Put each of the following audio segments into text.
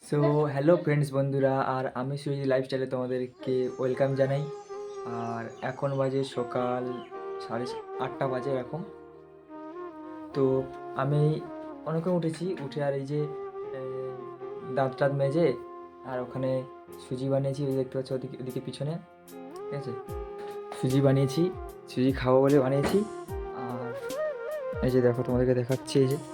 So hello friends বন্ধুরা, আর আমি Sweezy লাইফস্টাইলে তোমাদেরকে ওয়েলকাম জানাই। আর এখন বাজে সকাল 8:30 বাজে এরকম। তো আমি অনেকক্ষণ উঠেছি, উঠে আর এই যে দাঁত টাত মেজে আর ওখানে সুজি বানিয়েছি, ওই দেখতে পাচ্ছ ওদিকে ওদিকে পিছনে, ঠিক আছে। সুজি বানিয়েছি, সুজি খাবো বলে বানিয়েছি। আর এই যে দেখো, তোমাদেরকে দেখাচ্ছি, এই দেখো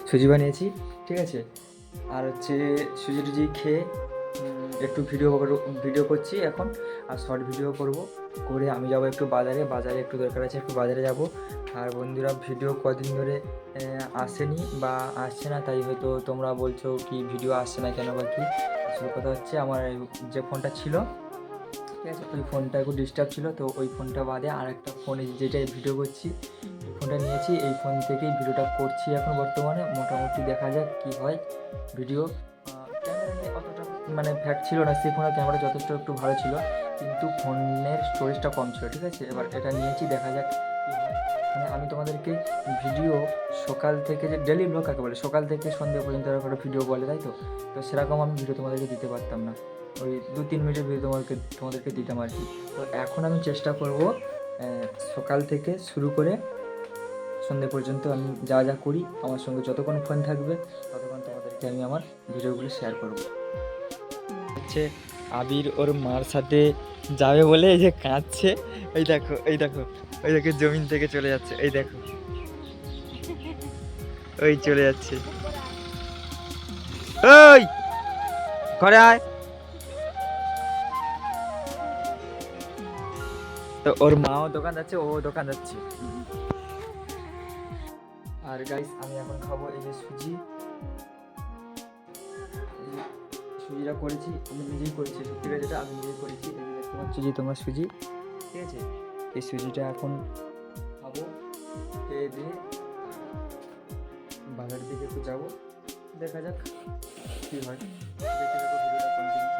সুজি বানিয়েছি, ঠিক আছে। আর হচ্ছে সুজি টুজি খেয়ে একটু ভিডিও করছি এখন। আর শর্ট ভিডিও করব, করে আমি যাব একটু বাজারে একটু দরকার আছে, একটু বাজারে যাব। আর বন্ধুরা, ভিডিও কদিন ধরে আসেনি বা আসছে না, তাই হয়তো তোমরা বলছো কি ভিডিও আসছে না কেন বা কি। আসল কথা হচ্ছে, আমার যে ফোনটা ছিল, ঠিক আছে, ওই ফোনটা একটু ডিস্টার্ব ছিল। তো ওই ফোনটা বাদে আর একটা ফোনে যেটাই ভিডিও করছি, ফোনটা নিয়েছি, এই ফোন থেকেই ভিডিওটা করছি এখন বর্তমানে। মোটামুটি দেখা যাক কি হয় ভিডিও। ক্যামেরা নিয়ে অতটা মানে ফ্যাক্ট ছিল না, সেই ফোনের ক্যামেরা যথেষ্ট একটু ভালো ছিল, কিন্তু ফোনের স্টোরেজটা কম ছিল, ঠিক আছে। এবার এটা নিয়েছি, দেখা যাক কী হয়। মানে আমি তোমাদেরকে ভিডিও সকাল থেকে, যে ডেলি ব্লগ কাকে বলে, সকাল থেকে সন্ধ্যে পর্যন্ত এরকম একটা ভিডিও বলে, তাই তো। তো সেরকম আমি ভিডিও তোমাদেরকে দিতে পারতাম না, ওই 2-3 মিনিটের ভিডিও তোমাদেরকে দিতাম আর কি। তো এখন আমি চেষ্টা করব সকাল থেকে শুরু করে সন্ধ্যে পর্যন্ত আমি যা যা করি, আমার সঙ্গে যতক্ষণ ফোন থাকবে ততক্ষণ তোমাদেরকে আমি আমার ভিডিওগুলো শেয়ার করব। হচ্ছে আবির ওর মার সাথে যাবে বলে এই যে কাঁদছে, এই দেখো এই দেখো, ওই দেখো জমিন থেকে চলে যাচ্ছে, এই দেখো ওই চলে যাচ্ছে, ওই ঘরে আয়। তো ওর মাও দোকান যাচ্ছে, ও দোকান যাচ্ছে। আর গাইস, আমি এখন খাবো এই যে সুজি। সুজিটা করেছি, আমি নিজেই করেছি, সত্যি কথা যেটা আমি নিজেই করেছি। এই যে দেখতে পাচ্ছ যে তোমরা সুজি, ঠিক আছে। এই সুজিটা এখন খাবো, খেয়ে দিয়ে বাজারের দিকে একটু যাবো, দেখা যাক কী হয়। দেখতে থাকো ভিডিওটা কন্টিনিউ।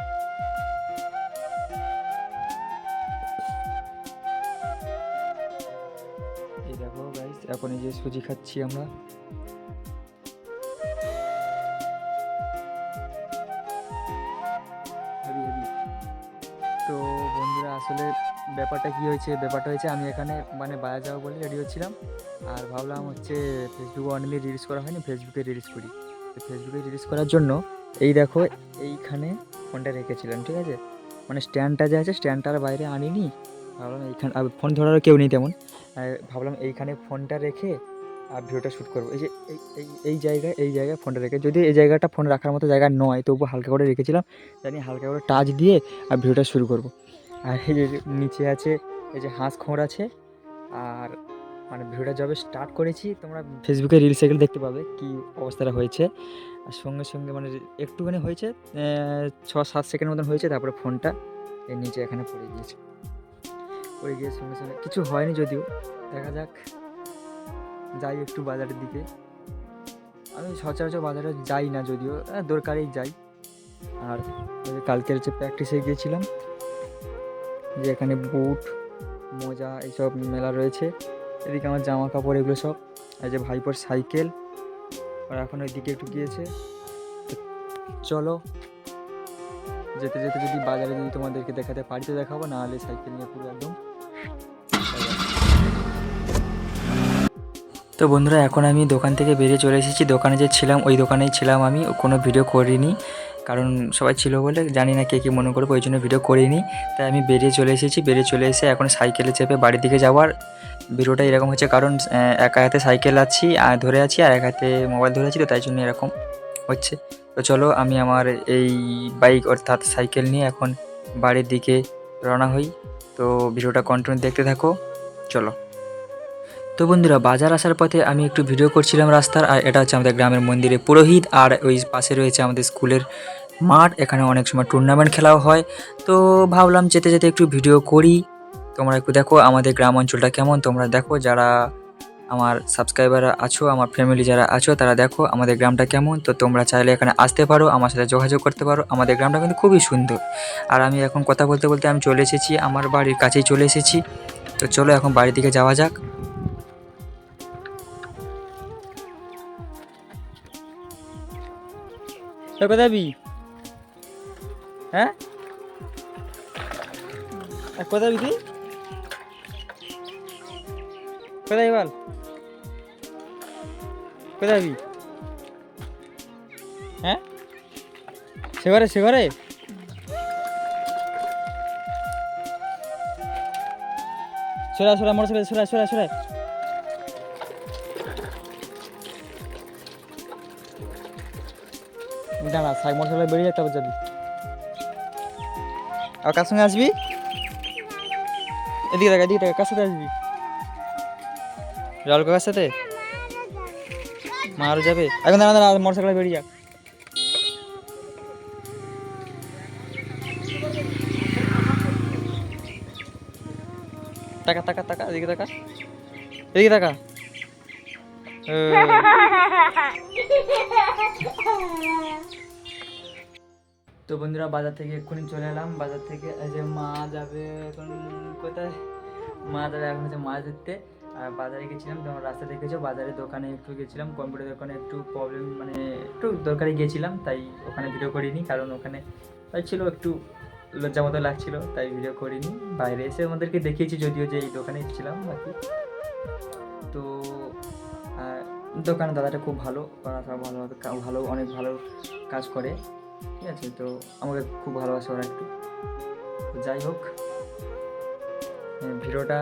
এই দেখো গাইস, এখন এই যে সুজি খাচ্ছি আমরা। Heavy heavy. তো বন্ধুরা, আসলে ব্যাপারটা হয়েছে আমি এখানে মানে বাজার যাবো বলে রেডি হচ্ছিলাম। আর ভাবলাম হচ্ছে ফেসবুকে অনেকদিন রিলস করা হয়নি, ফেসবুকে রিলস করি। তো ফেসবুকে রিলস করার জন্য এই দেখো, এইখানে ফোনটা রেখেছিলাম, ঠিক আছে। মানে স্ট্যান্ডটা যে আছে, স্ট্যান্ডটার বাইরে আনিনি। ভাবলাম এইখানে ফোন ধরারও কেউ নেই তেমন, ভাবলাম এইখানে ফোনটা রেখে আর ভিডিওটা শ্যুট করবো। এই যে এই জায়গায় ফোনটা রেখে, যদি এই জায়গাটা ফোন রাখার মতো জায়গা নয়, তবু হালকা করে রেখেছিলাম, জানি হালকা করে টাচ দিয়ে আর ভিডিওটা শুরু করব। আর এই যে নিচে আছে, এই যে হাঁস খোঁড় আছে। আর মানে ভিডিওটা যবে স্টার্ট করেছি, তোমরা ফেসবুকে রিলস এগুলো দেখতে পাবে কি অবস্থাটা হয়েছে। আর সঙ্গে সঙ্গে মানে একটুখানি হয়েছে, 6-7 সেকেন্ড মতন হয়েছে, তারপরে ফোনটা এর নিচে এখানে পড়ে গিয়ে সঙ্গে সঙ্গে কিছু হয়নি যদিও। দেখা যাক, যাই একটু বাজারের দিকে। আমি সচরাচর বাজারে যাই না যদিও, দরকারেই যাই। আর ওই যে কালকের হচ্ছে প্র্যাকটিসে গিয়েছিলাম, যে এখানে বুট মোজা এইসব মেলা রয়েছে। এদিকে আমার জামা কাপড় এগুলো সব। এই যে ভাইপোর সাইকেল, আর এখন ওই দিকে একটু গিয়েছে। তো চলো, যেতে যেতে যদি বাজারে যদি তোমাদেরকে দেখাতে পারি তো দেখাবো, নাহলে সাইকেল নিয়ে পুরো একদম। তো বন্ধুরা, এখন আমি দোকান থেকে বেরিয়ে চলে এসেছি। দোকানে যে ছিলাম, ওই দোকানেই ছিলাম আমি, কোনো ভিডিও করিনি, কারণ সবাই ছিল বলে, জানি না কে কী মনে করবো, ওই জন্য ভিডিও করিনি। তাই আমি বেরিয়ে চলে এসে এখন সাইকেলে চেপে বাড়ির দিকে যাওয়ার। ভিডিওটা এরকম হচ্ছে কারণ এক হাতে সাইকেল ধরে আছি, আর এক হাতে মোবাইল ধরে আছি, তো তাই জন্য এরকম হচ্ছে। তো চলো, আমি আমার এই বাইক অর্থাৎ সাইকেল নিয়ে এখন বাড়ির দিকে রওনা হই। তো ভিডিওটা কন্টিনিউ দেখতে থাকো, চলো। তো বন্ধুরা, বাজার আসার পথে আমি একটু ভিডিও করছিলাম রাস্তার। আর এটা হচ্ছে আমাদের গ্রামের মন্দিরে পুরোহিত, আর ওই পাশে রয়েছে আমাদের স্কুলের মাঠ, এখানে অনেক সময় টুর্নামেন্ট খেলাও হয়। তো ভাবলাম যেতে যেতে একটু ভিডিও করি। তোমরা একটু দেখো আমাদের গ্রাম অঞ্চলটা কেমন, তোমরা দেখো যারা আমার সাবস্ক্রাইবার আছো, আমার ফ্যামিলি যারা আছো, তারা দেখো আমাদের গ্রামটা কেমন। তো তোমরা চাইলে এখানে আসতে পারো, আমার সাথে যোগাযোগ করতে পারো। আমাদের গ্রামটা কিন্তু খুবই সুন্দর। আর আমি এখন কথা বলতে বলতে আমি চলে এসেছি, আমার বাড়ির কাছেই চলে এসেছি। তো চলো এখন বাড়ির দিকে যাওয়া যাক। তো কোথায় যাবি? হ্যাঁ কোথায় যাবি তুই? কোথায় বল, কোথায় যাবি? হ্যাঁ সে ঘরে সরা মোটরসাইকেল সরা দাঁড়া, সাইড মোটরসাইকেল বেরিয়ে যায়, তারপর যাবি। আর কার সঙ্গে আসবি? এদিকে দেখা কার সাথে আসবি? রাহুল কাকার সাথে? মা আরও যাবে? এখন দাঁড়া মোটরসাইকেল বেরিয়ে যাক। টাকা এদিকে টাকা তো বন্ধুরা বাজার থেকে এক্ষুনি চলে এলাম। বাজার থেকে এই যে মা যাবে এখন কোথায়, মা যাবে এখন হচ্ছে মাছ ধরতে। আর বাজারে গেছিলাম, তোমার রাস্তা দেখেছো, বাজারে দোকানে একটু গেছিলাম, কম্পিউটার দোকানে একটু প্রবলেম মানে একটু দরকারে গিয়েছিলাম, তাই ওখানে ভিডিও করিনি, কারণ ওখানে তাই ছিল একটু লজ্জা মতো লাগছিল, তাই ভিডিও করিনি। বাইরে এসে আমাদেরকে দেখিয়েছি যদিও যে এই দোকানে ছিলাম বাকি। তো দোকানের দাদাটা খুব ভালো, ওরা সব ভালো অনেক ভালো কাজ করে, ঠিক আছে। তো আমাকে খুব ভালোবাসে ওরা একটু। তো যাই হোক, ভিডিওটা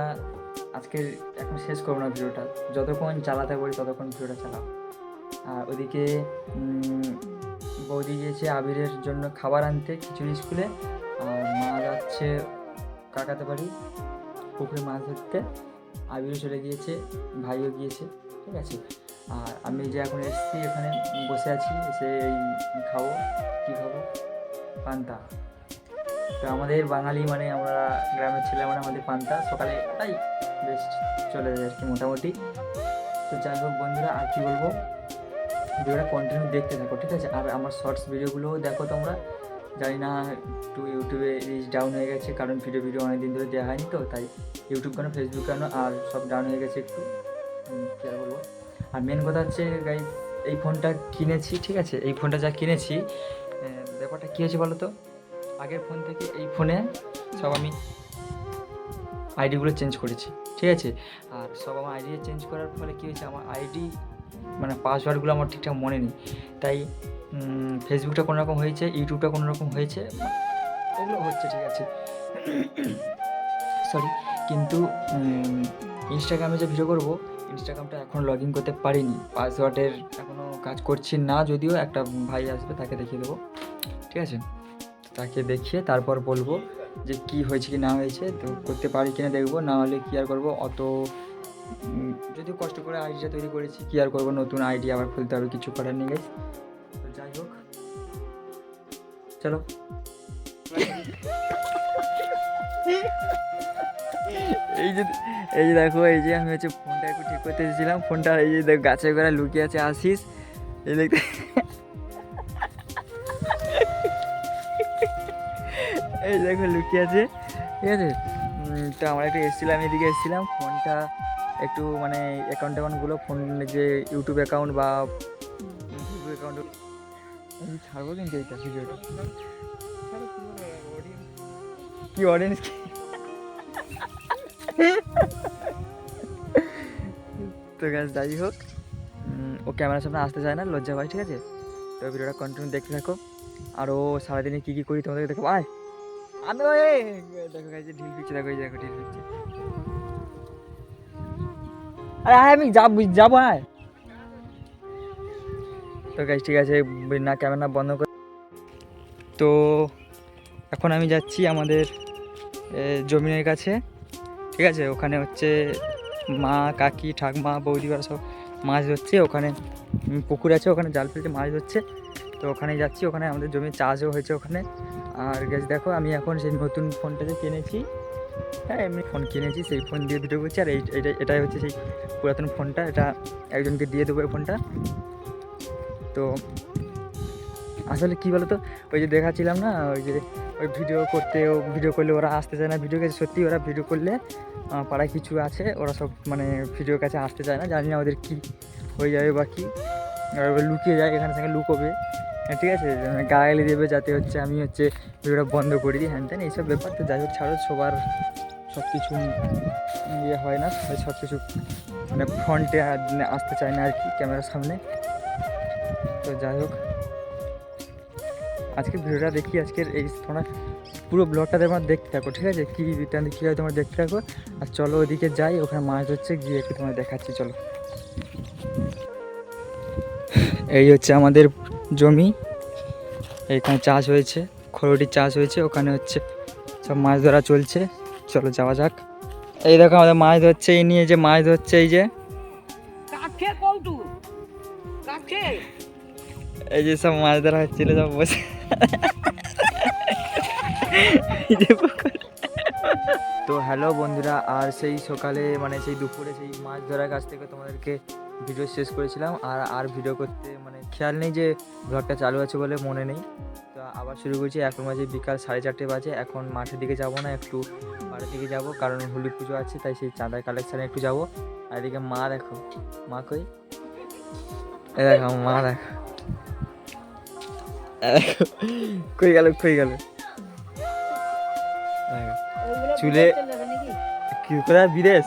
আজকে এখন শেষ করবো না, ভিডিওটা যতক্ষণ চালাতে পারি ততক্ষণ ভিডিওটা চালাও। আর ওদিকে বৌদি গিয়েছে আবিরের জন্য খাবার আনতে খিচুড়ি স্কুলে, আর মা যাচ্ছে কাকাতে বাড়ি পুকুরে মাছ ধরতে। আবিরও চলে গিয়েছে, ভাইও গিয়েছে, ঠিক আছে। আর আমি যে এখন এসেছি এখানে বসে আছি, এসে এই খাবো, কী খাবো, পান্তা। তো আমাদের বাঙালি মানে আমরা গ্রামের ছেলে মানে আমাদের পান্তা সকালে তাই বেশ চলে যায় আর কি মোটামুটি। তো যাই হোক বন্ধুরা, আর কি বলবো, ভিডিওটা কন্টিনিউ দেখতে থাকো, ঠিক আছে। আর আমার শর্টস ভিডিওগুলোও দেখো তোমরা। জানি না একটু ইউটিউবে রিচ ডাউন হয়ে গেছে, কারণ ভিডিও অনেক দিন ধরে দেওয়া হয়নি, তো তাই ইউটিউব কেন ফেসবুক কেন আর সব ডাউন হয়ে গেছে একটু, কী আর বলবো। আর মেন কথা হচ্ছে গাইস, এই ফোনটা কিনেছি, ঠিক আছে। এই ফোনটা যা কিনেছি, ব্যাপারটা কী হয়েছে বলো তো, আগের ফোন থেকে এই ফোনে সব আমি আইডিগুলো চেঞ্জ করেছি, ঠিক আছে। আর সব আমার আইডি চেঞ্জ করার ফলে কী হয়েছে, আমার আইডি মানে পাসওয়ার্ডগুলো আমার ঠিকঠাক মনে নেই, তাই ফেসবুকটা কোনো রকম হয়েছে, ইউটিউবটা কোনো রকম হয়েছে, ওগুলো হচ্ছে, ঠিক আছে, সরি। কিন্তু ইনস্টাগ্রামে যে ভিডিও করবো, ইনস্টাগ্রামটা এখন লগ ইন করতে পারিনি, পাসওয়ার্ডের এখনও কাজ করছি না, যদিও একটা ভাই আসবে তাকে দেখিয়ে দেবো, ঠিক আছে। তাকে দেখিয়ে তারপর বলবো যে কি হয়েছে কি না হয়েছে, তো করতে পারি কিনা দেখবো, না হলে কী আর করবো, অত যদিও কষ্ট করে আইডিটা তৈরি করেছি, কী আর করবো, নতুন আইডি আবার খুলতে হবে, কিছু করার নেই গাইস। তো যাই হোক, চলো। এই যে দেখো, এই যে আমি হচ্ছে ফোনটা একটু ঠিক করতে এসেছিলাম, ফোনটা এই যে দেখ গাছের গোড়ায় লুকিয়ে আছে আসিস, এই দেখতে, এই দেখো লুকিয়ে আছে, ঠিক আছে। তো আমরা একটু এসেছিলাম, এদিকে এসেছিলাম, ফোনটা একটু মানে অ্যাকাউন্টগুলো ফোন যে ইউটিউব অ্যাকাউন্ট বা ফেসবুক অ্যাকাউন্ট ছাড়বো, কিন্তু এইটা ভিডিওটা কি অডিয়েন্স কি, তো গাছ যাই হোক, ও ক্যামেরার সামনে আসতে চায় না, লজ্জা পায়, ঠিক আছে। তো ভিডিওটা কন্টিনিউ দেখতে থাকো, আর ও সারাদিনে কী কী করি তোমাদেরকে দেখো। আয় আমি দেখো গাছ ঢিল পিচ্ছে, দেখো এই দেখো ঢিল পিচ্ছে, আরে আয় আমি যাবো আয়। তো গাছ ঠিক আছে, না ক্যামেরা বন্ধ করে। তো এখন আমি যাচ্ছি আমাদের জমিনের কাছে, ঠিক আছে। ওখানে হচ্ছে মা কাকি ঠাকমা বৌদিরা সব মাছ ধরছে, ওখানে পুকুর আছে, ওখানে জাল ফেলতে মাছ ধরছে, তো ওখানে যাচ্ছি, ওখানে আমাদের জমি চাষও হয়েছে ওখানে। আর গ্যাস দেখো, আমি এখন সেই নতুন ফোনটা যে কিনেছি, হ্যাঁ এমনি ফোন কিনেছি, সেই ফোন দিয়ে ভিডিও করছি। আর এটাই হচ্ছে সেই পুরাতন ফোনটা, এটা একজনকে দিয়ে দেবো এই ফোনটা। তো আসলে কী বলো তো, ওই যে দেখাচ্ছিলাম না, ওই যে ওই ভিডিও করলে ওরা আসতে চায় না ভিডিও কাছে, সত্যি ওরা ভিডিও করলে পাড়ায় কিছু আছে, ওরা সব মানে ভিডিওর কাছে আসতে চায় না, জানি না ওদের কী হয়ে যাবে বা কী, লুকিয়ে যায়, এখানে সঙ্গে লুকোবে, ঠিক আছে, গালাগালি দেবে যাতে হচ্ছে আমি হচ্ছে ভিডিওটা বন্ধ করে দিই, হ্যান ত্যান এইসব ব্যাপার। তো যাই হোক ছাড়ো, সবার সব কিছু ইয়ে হয় না, সব কিছু মানে ফ্রন্টে আসতে চায় না আর কি ক্যামেরার সামনে। তো যাই হোক আজকের ভিডিওটা দেখি, আজকের এই তোমরা পুরো ব্লগটা তোমার দেখতে থাকো, ঠিক আছে, কী রিটার্ন কী হয় তোমরা দেখতে থাকো। আর চলো ওদিকে যাই, ওখানে মাছ হচ্ছে, গিয়ে একটু তোমার দেখাচ্ছি চলো। এই হচ্ছে আমাদের জমি, এখানে চাষ হয়েছে, খরুটির চাষ হয়েছে, ওখানে হচ্ছে সব মাছ ধরা চলছে। চলো যাওয়া যাক। এই দেখো আমাদের মাছ ধরছে, এই নিয়ে যে মাছ ধরছে, এই যে এই যে সব মাছ ধরা হচ্ছিল সব বসে। তো হ্যালো বন্ধুরা, আর সেই সকালে মানে সেই দুপুরে সেই মাছ ধরার কাছ থেকে তোমাদেরকে ভিডিও শেষ করেছিলাম। আর ভিডিও করতে মানে খেয়াল নেই যে ব্লগটা চালু আছে বলে মনে নেই। তো আবার শুরু করছি, এখন বাজে বিকাল 4:30 বাজে। এখন মাঠের দিকে যাব না, একটু বাড়ির দিকে যাব, কারণ হোলি পুজো আছে, তাই সেই চাঁদার কালেকশানে একটু যাব। আর এদিকে মা দেখো, মা কই, এ দেখো মা দেখো, কই গেল কই গেল, চুলে কি কোথায় বিদেশ,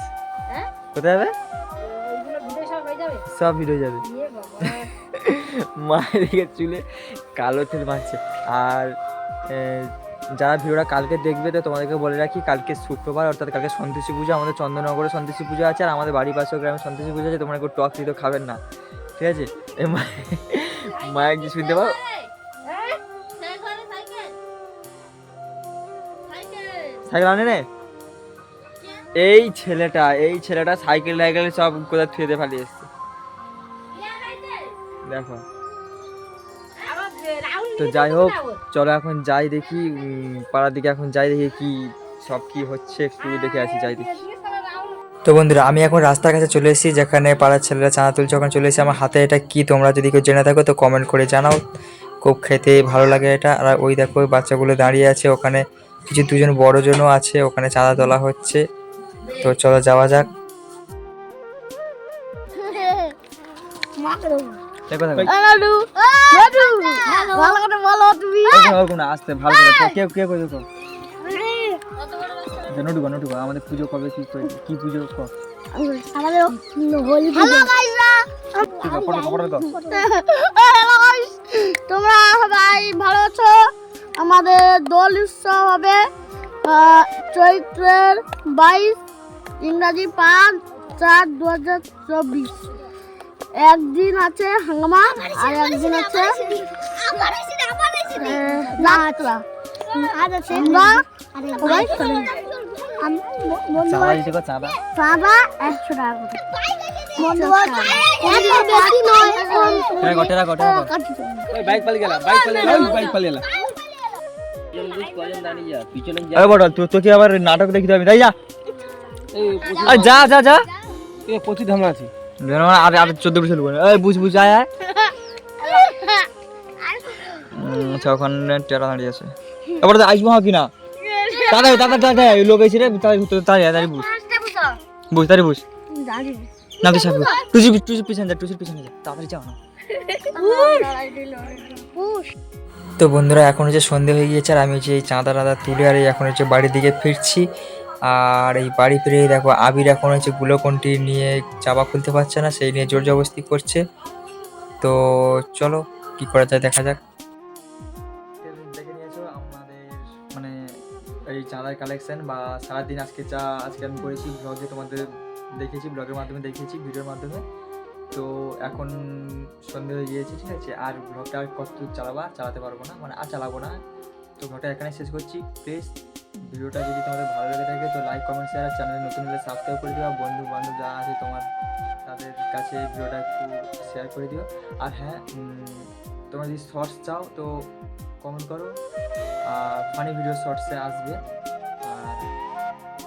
কোথায় যাবে, সব ভিডিও যাবে। মায়ের দিকে চুলে কালো তেল মারছে। আর যারা ভিডিওটা কালকে দেখবে, তো তোমাদেরকে বলে রাখি, কালকে শুক্রবার, অর্থাৎ কালকে সন্তোষী পুজো, আমাদের চন্দননগরে সন্তোষী পুজো আছে, আর আমাদের বাড়ির পাশেও গ্রামে সন্তোষী পুজো আছে। তোমরা একটু টক তো খাবেন না, ঠিক আছে। মায়ের কি শুনতে পাও, সাইকেল আনে নে, এই ছেলেটা সাইকেল টাইকেল সব কোথায় থুয়ে ফালিয়ে এসছে দেখো। তো যাই হোক চলো এখন যাই দেখি পাড়ার দিকে, এখন যাই দেখি কি সব কি হচ্ছে, একটু দেখে আসি, যাই দেখি। তো বন্ধুরা আমি এখন রাস্তার কাছে চলে এসেছি, যেখানে পাড়ার ছেলেরা চাঁদা তুলছে, ওখানে চলে এসেছি। আমার হাতে এটা কি, তোমরা যদি কেউ জেনে থাকো তো কমেন্ট করে জানাও, খুব খেতে ভালো লাগে এটা। আর ওই দেখো ওই বাচ্চাগুলো দাঁড়িয়ে আছে, ওখানে কিছু দুজন বড়জনও আছে, ওখানে চাঁদা তোলা হচ্ছে। তো চলো যাওয়া যাক। আসতে ভালো করে কেউ কেউ দেখো আমাদের পুজো কবে, কি পুজো আমাদের হোলি পুজো। তোমরা সবাই ভালো আছো? আমাদের দোল উৎসব হবে চৈত্রের 22, ইংরাজি 5/4/2024। একদিন আছে হাঙ্গামা, আর একদিন আছে নাচরা। চাঁদা 100 টাকা তোকে আবার নাটক দেখতে হবে, তাই যা যা যা প্রচুর ধামা আছে, আর 14 বছর বুঝ বুঝ আয়। আচ্ছা ওখানে টেরা দাঁড়িয়ে আছে, এবার আসবো কিনা তাড়াতাড়ি তাড়াতাড়ি লোক এসে রে, তাড়াতাড়ি বুঝ বুঝ তাড়াতাড়ি বুঝ না, টুসির পিছনে যা, টুসির পিছনে যা, তাড়াতাড়ি যাও না। তো বন্ধুরা এখন হচ্ছে সন্ধে হয়ে গিয়েছে, আর আমি হচ্ছে এই চাঁদা তুলে আর এখন হচ্ছে বাড়ির দিকে ফিরছি। আর এই বাড়ি ফিরে দেখো আবির এখন হচ্ছে গ্লুকনডি নিয়ে চাপা খুলতে পারছে না, সেই নিয়ে জোর জবরদস্তি করছে। তো চলো কি করা যায় দেখা যাক। দেখে নিয়েছো আমাদের মানে এই চাঁদার কালেকশন বা সারাদিন আজকে আমি করেছি, ব্লগে তোমাদের দেখেছি, ব্লগের মাধ্যমে দেখিয়েছি, ভিডিওর মাধ্যমে। তো এখন সন্ধে হয়ে গিয়েছে, ঠিক আছে। আর ব্লগটা আর কত চালাতে পারবো না, মানে আর চালাবো না। তো ব্লগটা এখানে শেষ করছি। প্লিজ ভিডিওটা যদি তোমাদের ভালো লেগে থাকে তো লাইক কমেন্ট শেয়ার, আর চ্যানেলে নতুন হলে সাবস্ক্রাইব করে দিও। বন্ধু বান্ধব যারা আছে তাদের কাছে ভিডিওটা একটু শেয়ার করে দিও। আর হ্যাঁ, তোমরা যদি শর্টস চাও তো কমেন্ট করো, আর ফানি ভিডিও শর্টসে আসবে। আর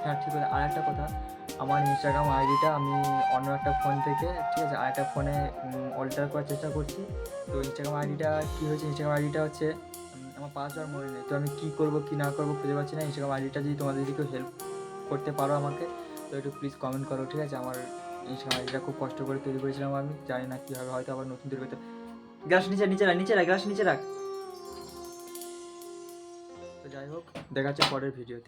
হ্যাঁ ঠিক আছে, আর একটা কথা, আমার ইনস্টাগ্রাম আইডিটা আমি অন্য একটা ফোন থেকে, ঠিক আছে, আরেকটা ফোনে অল্টার করার চেষ্টা করছি। তো ইনস্টাগ্রাম আইডিটা কী হয়েছে, ইনস্টাগ্রাম আইডিটা হচ্ছে আমার পাসওয়ার্ড মনে নেই। তো আমি কী করবো কী না করবো খুঁজে পাচ্ছি না। ইনস্টাগ্রাম আইডিটা যদি তোমাদের যদি কেউ হেল্প করতে পারো আমাকে, তো একটু প্লিজ কমেন্ট করো, ঠিক আছে। আমার ইনস্টাগ্রাম আইডিটা খুব কষ্ট করে তৈরি করেছিলাম, আমি জানি না কীভাবে, হয়তো আবার নতুন তৈরি করতে গ্লাস নিচে রাখ, গ্লাস নিচে রাখ। তো যাই হোক, দেখা হচ্ছে পরের ভিডিওতে।